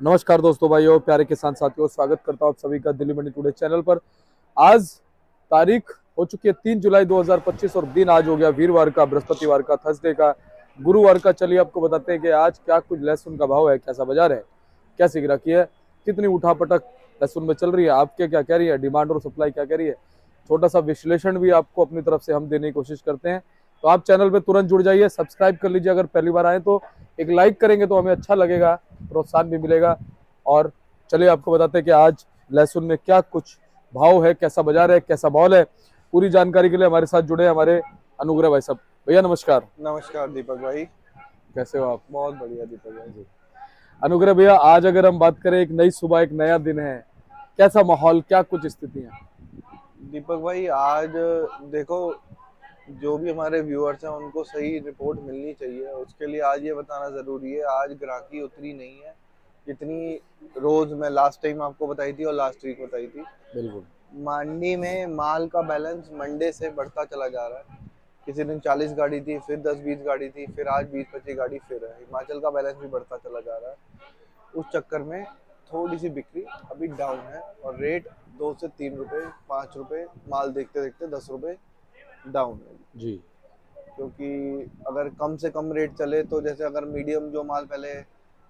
नमस्कार दोस्तों, भाइयों, प्यारे किसान साथियों, स्वागत करता हूं आप सभी का दिल्ली मंडी टुडे चैनल पर। आज तारीख हो चुकी है 3 जुलाई 2025 और दिन आज हो गया वीरवार का, बृहस्पतिवार का, थर्सडे का, गुरुवार का। चलिए आपको बताते हैं कि आज क्या कुछ लहसुन का भाव है, कैसा बाजार है, कैसी गिराकी है, कितनी उठापटक लहसुन में चल रही है, आपके क्या कह रही है डिमांड और सप्लाई क्या कह रही है। छोटा सा विश्लेषण भी आपको अपनी तरफ से हम देने की कोशिश करते हैं। तो आप चैनल पे तुरंत जुड़ जाइए, सब्सक्राइब कर लीजिए अगर पहली बार आए तो। एक लाइक करेंगे तो हमें अच्छा लगेगा, प्रोत्साहन भी मिलेगा। और चलिए आपको बताते हैं कि आज लहसुन में क्या कुछ भाव है, कैसा बाजार है, कैसा मॉल है। पूरी जानकारी के लिए हमारे साथ जुड़े हमारे अनुग्रह भाई साहब। भैया नमस्कार। नमस्कार दीपक भाई। कैसे हो आप? बहुत बढ़िया दीपक भाई। जी। अनुग्रह भैया, आज अगर हम बात करें, एक नई सुबह, एक नया दिन है, कैसा माहौल, क्या कुछ स्थिति है? दीपक भाई आज देखो, जो भी हमारे व्यूअर्स हैं उनको सही रिपोर्ट मिलनी चाहिए। उसके लिए आज ये बताना ज़रूरी है, आज ग्राहकी उतनी नहीं है जितनी रोज़ मैं लास्ट टाइम आपको बताई थी और लास्ट वीक बताई थी। बिल्कुल। मंडी में माल का बैलेंस मंडे से बढ़ता चला जा रहा है। किसी दिन 40 गाड़ी थी, फिर 10-20 गाड़ी थी, फिर आज 20-25 गाड़ी फिर है। हिमाचल का बैलेंस भी बढ़ता चला जा रहा है। उस चक्कर में थोड़ी सी बिक्री अभी डाउन है और रेट 2 से 3 रुपए, 5 रुपए, माल देखते देखते 10 रुपए डाउन है। जी। क्योंकि अगर कम से कम रेट चले तो जैसे अगर मीडियम जो माल पहले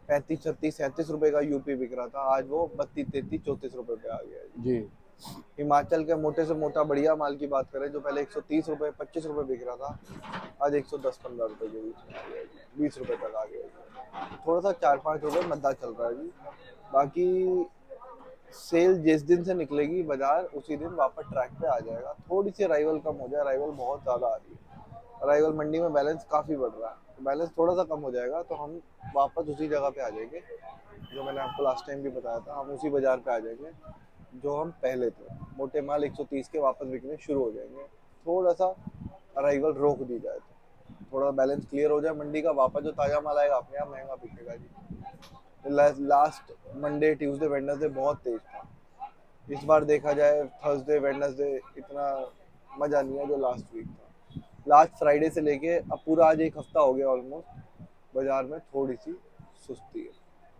35, 36, 37 रुपए का यूपी बिक रहा था, आज वो 32, 33, 34 रुपए पे आ गया है। जी। हिमाचल के मोटे से मोटा बढ़िया माल की बात करें, जो पहले 130 रुपए, 25 रुपए बिक रहा था, आज 110-15 रुपए के बीच में आ गया है, 20 रुपए तक आ गया है। थोड़ा सा 4-5 रुपए मद्दा चल रहा है जी। बाकी सेल जिस दिन से निकलेगी बाजार, उसी दिन वापस ट्रैक पे आ जाएगा। थोड़ी सी अराइवल कम हो जाए, अराइवल बहुत ज़्यादा आ रही है। अराइवल मंडी में बैलेंस काफ़ी बढ़ रहा है, तो बैलेंस थोड़ा सा कम हो जाएगा तो हम वापस उसी जगह पे आ जाएंगे जो मैंने आपको लास्ट टाइम भी बताया था। हम उसी बाजार पे आ जाएंगे जो हम पहले थे। मोटे माल 130 के वापस बिकने शुरू हो जाएंगे। थोड़ा सा अराइवल रोक दी जाए तो थोड़ा बैलेंस क्लियर हो जाए मंडी का, वापस जो ताज़ा माल आएगा अपने आप महंगा बिकेगा जी। लास्ट मंडे, ट्यूसडे, वेडनेसडे बहुत तेज था। इस बार देखा जाए थर्सडे, वेडनेसडे इतना मजा नहीं है जो लास्ट वीक था। लास्ट फ्राइडे से लेके अब पूरा आज एक हफ्ता हो गया ऑलमोस्ट, बाजार में थोड़ी सी सुस्ती है।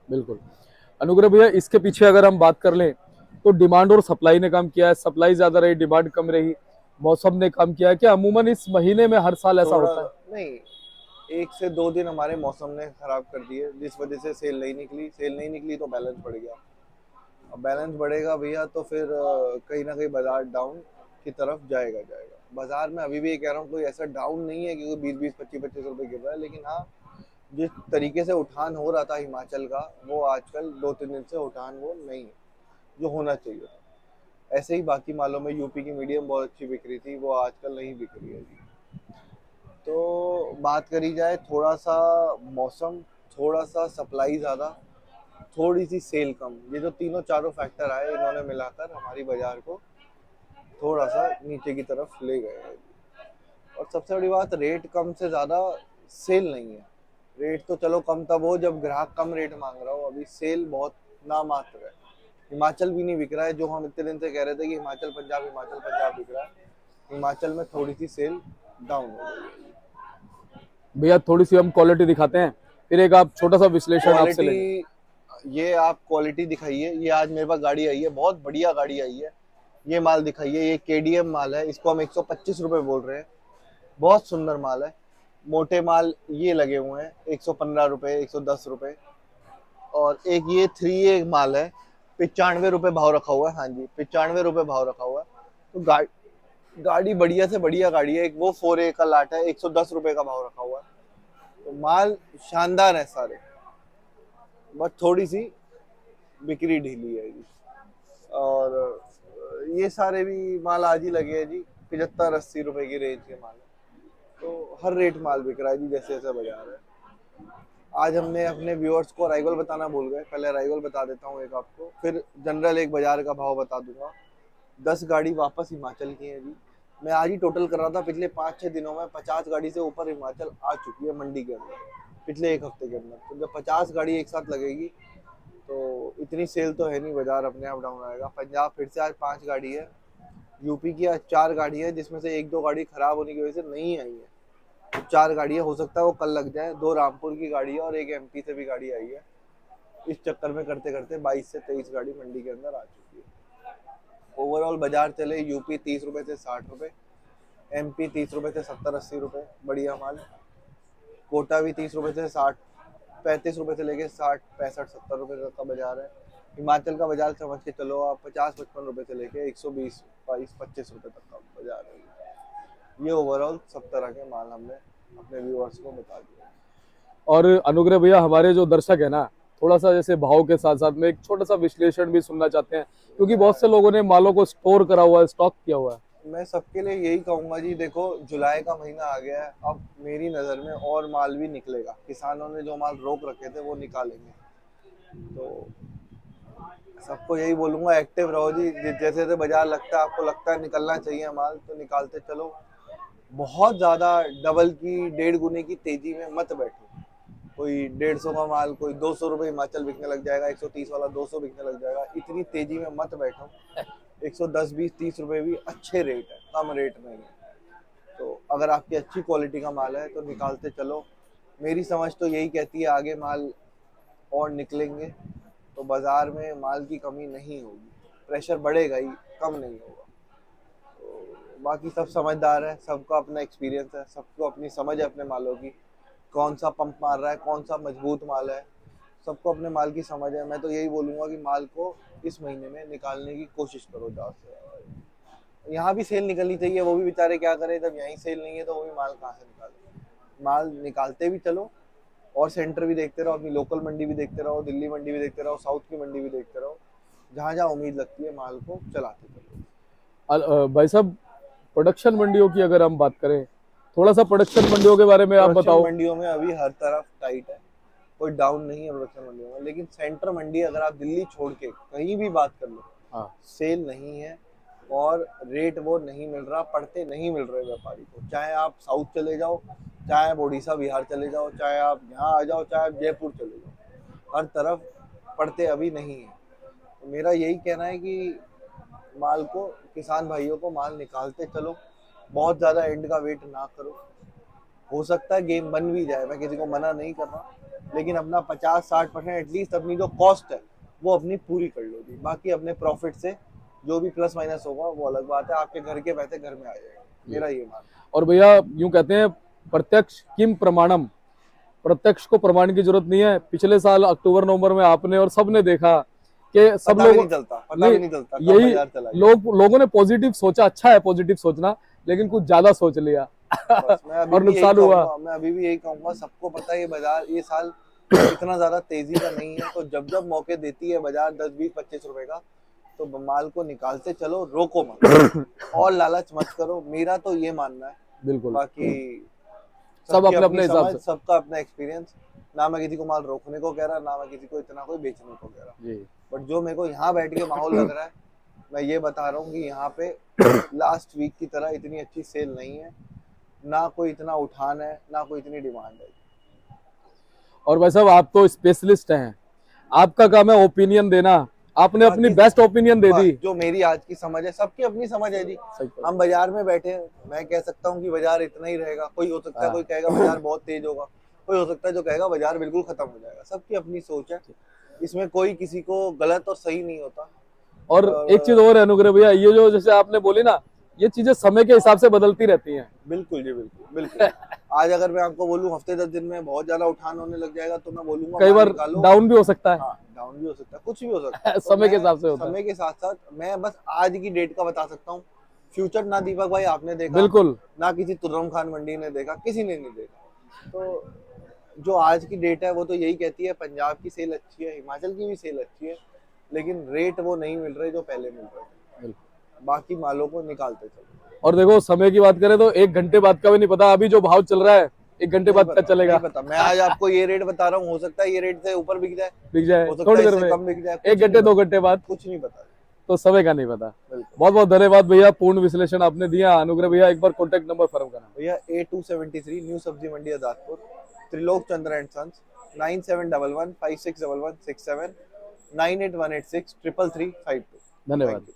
बिल्कुल। अनुग्रह भैया, इसके पीछे अगर हम बात कर लें तो डिमांड और सप्लाई ने काम किया है, सप्लाई ज्यादा रही, डिमांड कम रही, मौसम ने काम किया है क्या? अमूमन इस महीने में हर साल ऐसा थोड़ा होता है? नहीं, 1 से 2 दिन हमारे मौसम ने खराब कर दिए, जिस वजह से सेल नहीं निकली। सेल नहीं निकली तो बैलेंस बढ़ गया। अब बैलेंस बढ़ेगा भैया तो फिर कहीं ना कहीं बाजार डाउन की तरफ जाएगा जाएगा। बाजार में अभी भी ये कह रहा हूँ, कोई ऐसा डाउन नहीं है क्योंकि 20-20, 25-25 रुपए गिर रहा है, लेकिन हाँ, जिस तरीके से उठान हो रहा था हिमाचल का, वो आजकल 2-3 दिन से उठान वो नहीं है जो होना चाहिए था। ऐसे ही बाकी मालों में यूपी की मीडियम बहुत अच्छी बिक रही थी, वो आजकल नहीं बिक रही है जी। तो बात करी जाए, थोड़ा सा मौसम, थोड़ा सा सप्लाई ज़्यादा, थोड़ी सी सेल कम, ये जो तीनों चारों फैक्टर आए, इन्होंने मिलाकर हमारी बाजार को थोड़ा सा नीचे की तरफ ले गए हैं। और सबसे बड़ी बात, रेट कम से ज़्यादा सेल नहीं है। रेट तो चलो कम तब हो जब ग्राहक कम रेट मांग रहा हो, अभी सेल बहुत नामात्र है। हिमाचल भी नहीं बिक रहा है, जो हम इतने दिन से कह रहे थे कि हिमाचल पंजाब बिक रहा है। हिमाचल में थोड़ी सी सेल डाउन हो गई है। भैया थोड़ी सी हम क्वालिटी दिखाते हैं, फिर एक आप छोटा सा विश्लेषण आपसे क्वालिटी, लेंगे। ये आप क्वालिटी दिखाइए। ये आज मेरे पास गाड़ी आई है, बहुत बढ़िया गाड़ी आई है। ये माल दिखाइए, ये केडीएम माल है, इसको हम 125 रुपए बोल रहे हैं। बहुत सुंदर माल है। मोटे माल ये लगे हुए हैं 115 रुपए, 110 रुपए। और एक ये 3A माल है, 95 रुपए भाव रखा हुआ है। हाँ जी, 95 रुपए भाव रखा हुआ है। तो गाड़ी बढ़िया से बढ़िया गाड़ी है। एक वो 4A का लाट है, 110 रुपए का भाव रखा हुआ है। तो माल शानदार है सारे, बट थोड़ी सी बिक्री ढीली है जी। और ये सारे भी माल आज ही लगे हैं जी, 75-80 रुपए की रेंज के माल है। तो हर रेट माल बिक रहा है जी, जैसे जैसे बाजार है। आज हमने अपने व्यूअर्स को अराइवल बताना भूल गए, पहले अराइवल बता देता हूँ एक आपको, फिर जनरल एक बाजार का भाव बता दूंगा। 10 गाड़ी वापस हिमाचल की है जी। मैं आज ही टोटल कर रहा था, पिछले 5-6 दिनों में 50 गाड़ी से ऊपर हिमाचल आ चुकी है मंडी के अंदर, पिछले एक हफ्ते के अंदर। तो जब 50 गाड़ी एक साथ लगेगी तो इतनी सेल तो है नहीं, बाजार अपने आप डाउन आएगा। पंजाब फिर से आज 5 गाड़ी है, यूपी की आज 4 गाड़ी है, जिसमें से 1-2 गाड़ी खराब होने की वजह से नहीं आई है। तो 4 गाड़ी है, हो सकता है वो कल लग जाए। 2 रामपुर की गाड़ी है और एक एमपी से भी गाड़ी आई है। इस चक्कर में करते करते 22 से 23 गाड़ी मंडी के अंदर आ चुकी है। ओवरऑल बाजार चले यूपी 30 रुपए से 60 रुपए, एमपी 30 रुपए से 70-80 रुपए बढ़िया माल, कोटा भी 30 रुपए से 60 35 रुपए से लेके 60 65 70 रुपए तक का बाजार है। हिमाचल का बाजार समझ के चलो आप 50-55 रुपए से लेके 120 22 25 रुपए तक का बाजार है। ये ओवरऑल सब तरह के माल हमने अपने व्यूअर्स को बता दिया। और अनुग्रह भैया, हमारे जो दर्शक है ना, थोड़ा सा जैसे भाव के साथ साथ में एक छोटा सा विश्लेषण भी सुनना चाहते हैं, क्योंकि बहुत से लोगों ने मालों को स्टोर करा हुआ है, स्टॉक किया हुआ है। मैं सबके लिए यही कहूंगा जी, देखो जुलाई का महीना आ गया है, अब मेरी नज़र में और माल भी निकलेगा। किसानों ने जो माल रोक रखे थे वो निकालेंगे, तो सबको यही बोलूंगा एक्टिव रहो जी। जैसे जैसे बाजार लगता है, आपको लगता है निकलना चाहिए माल, तो निकालते चलो। बहुत ज्यादा डबल की 1.5 गुने की तेजी में मत बैठो। कोई 150 का माल कोई 200 रुपये हिमाचल बिकने लग जाएगा, 130 वाला 200 बिकने लग जाएगा, इतनी तेजी में मत बैठो। 110 20 30 रुपए भी अच्छे रेट है, कम रेट नहीं है। तो अगर आपकी अच्छी क्वालिटी का माल है तो निकालते चलो। मेरी समझ तो यही कहती है आगे माल और निकलेंगे तो बाजार में माल की कमी नहीं होगी, प्रेशर बढ़ेगा ही, कम नहीं होगा। तो बाकी सब समझदार है, सबका अपना एक्सपीरियंस है, सबको अपनी समझ है अपने मालों की, कौन सा पंप मार रहा है, कौन सा मजबूत माल है, सबको अपने माल की समझ है। मैं तो यही बोलूंगा कि माल को इस महीने में निकालने की कोशिश करो ज़्यादा से ज़्यादा। यहाँ भी सेल निकलनी चाहिए, वो भी बेचारे क्या करें, जब यहीं सेल नहीं है तो वो भी माल कहाँ से निकाले। माल निकालते भी चलो और सेंटर भी देखते रहो, अपनी लोकल मंडी भी देखते रहो, दिल्ली मंडी भी देखते रहो, साउथ की मंडी भी देखते रहो, जहाँ जहाँ उम्मीद लगती है माल को चलाते चलो। भाई साहब, प्रोडक्शन मंडियों की अगर हम बात करें, थोड़ा सा प्रोडक्शन मंडियों के बारे में आप प्रोडक्शन बताओ। मंडियों में अभी हर तरफ टाइट है, कोई डाउन नहीं है प्रोडक्शन मंडियों में। लेकिन सेंटर मंडी अगर आप दिल्ली छोड़ के कहीं भी बात कर लो, हाँ, सेल नहीं है और रेट वो नहीं मिल रहा, पड़ते नहीं मिल रहे व्यापारी को। चाहे आप साउथ चले जाओ, चाहे आप उड़ीसा बिहार चले जाओ, चाहे आप यहाँ आ जाओ, चाहे आप जयपुर चले जाओ, हर तरफ पड़ते अभी नहीं है। तो मेरा यही कहना है कि माल को, किसान भाइयों को माल निकालते चलो, बहुत ज़्यादा एंड का वेट ना करो। हो सकता है गेम बन भी जाए, मैं किसी को मना नहीं कर रहा, लेकिन अपना 50-60% एटलीस्ट अपनी जो कॉस्ट है वो अपनी पूरी कर लो जी। बाकी अपने प्रॉफिट से जो भी प्लस माइनस होगा वो अलग बात है, आपके घर के पैसे घर में आ जाएंगे, मेरा ये मानना है। और भैया यूं कहते हैं, प्रत्यक्ष किम प्रमाणम, प्रत्यक्ष को प्रमाण की जरूरत नहीं है। पिछले साल अक्टूबर नवंबर में आपने और सबने देखा कि सब पता भी लोग नहीं चलता, पता भी नहीं चलता कब यही बाजार चला गया। लोगों ने पॉजिटिव सोचा। अच्छा है पॉजिटिव सोचना, लेकिन कुछ ज्यादा सोच लिया बस मैं अभी और भी यही नुकसान हुआ। कहूंगा, मैं अभी भी यही कहूंगा, सबको पता है ये बाजार ये साल इतना ज्यादा तेजी का नहीं है। तो जब जब मौके देती है बाजार 10 20 25 रुपए का, तो माल को निकालते चलो, रोको मत और लालच मत करो, मेरा तो ये मानना है। बिल्कुल, बाकी सब सबकी अपने अपनी अपने हिसाब समझ, से। सबका अपना एक्सपीरियंस। ना मैं किसी को माल रोकने को कह रहा, ना मैं किसी को इतना कोई बेचने को कह रहा, जी। बट जो मेरे को यहाँ बैठ के माहौल लग रहा है, मैं ये बता रहा हूँ कि यहाँ पे लास्ट वीक की तरह इतनी अच्छी सेल नहीं है, ना कोई इतना उठान है, ना कोई इतनी डिमांड है। और भाई साहब, आप तो स्पेशलिस्ट हैं, आपका काम है ओपिनियन देना। आपने अपनी बाकी बेस्ट ओपिनियन दे दी। जो मेरी आज की समझ है, सबकी अपनी समझ है जी। सही कहा। हम बाजार में बैठे हैं, मैं कह सकता हूँ कि बाजार इतना ही रहेगा, कोई हो सकता है कोई कहेगा बाजार बहुत तेज होगा, कोई हो सकता है जो कहेगा बाजार बिल्कुल खत्म हो जाएगा। सबकी अपनी सोच है, इसमें कोई किसी को गलत और सही नहीं होता। और एक चीज और है अनुग्रह भैया, ये जो जैसे आपने बोली ना, ये चीजें समय के हिसाब से बदलती रहती हैं। बिल्कुल जी, बिल्कुल बिल्कुल। आज अगर मैं आपको बोलूं हफ्ते 10 दिन में बहुत ज्यादा उठान होने लग जाएगा, तो मैं बोलूंगा कई माल बार निकालो। डाउन भी हो सकता है। हाँ, डाउन भी हो सकता है, कुछ भी हो सकता है। तो समय के मैं हिसाब से होता है। समय के साथ साथ मैं बस आज की डेट का बता सकता हूँ। फ्यूचर ना दीपक भाई आपने देखा, बिल्कुल। ना किसी तुर्रम खान मंडी ने देखा, किसी ने नहीं देखा। तो जो आज की डेट है वो तो यही कहती है पंजाब की सेल अच्छी है, हिमाचल की भी सेल अच्छी है, लेकिन रेट वो नहीं मिल रहे जो पहले मिल रहे थे। बाकी मालों को निकालते चलो। और देखो, समय की बात करें तो 1 घंटे बाद का भी नहीं पता, अभी जो भाव चल रहा है 1 घंटे बाद का चलेगा। नहीं पता, मैं आज आपको ये रेट बता रहा हूँ, हो सकता है ये रेट से ऊपर बिक जाए, बिक जाए हो सकता थोड़ी है देर इससे में, कम बिक जाए, 1 घंटे 2 घंटे बाद, कुछ नहीं पता। तो समय का नहीं पता। बिल्कुल। बहुत बहुत धन्यवाद भैया, पूर्ण विश्लेषण आपने दिया। अनुग्रह भैया, एक बार कॉन्टेक्ट नंबर फर्म करना। भैया A273 न्यू सब्जी मंडी आजादपुर, त्रिलोक चंद्र एंड सन्स, 9711 561167, 98186 33352। धन्यवाद।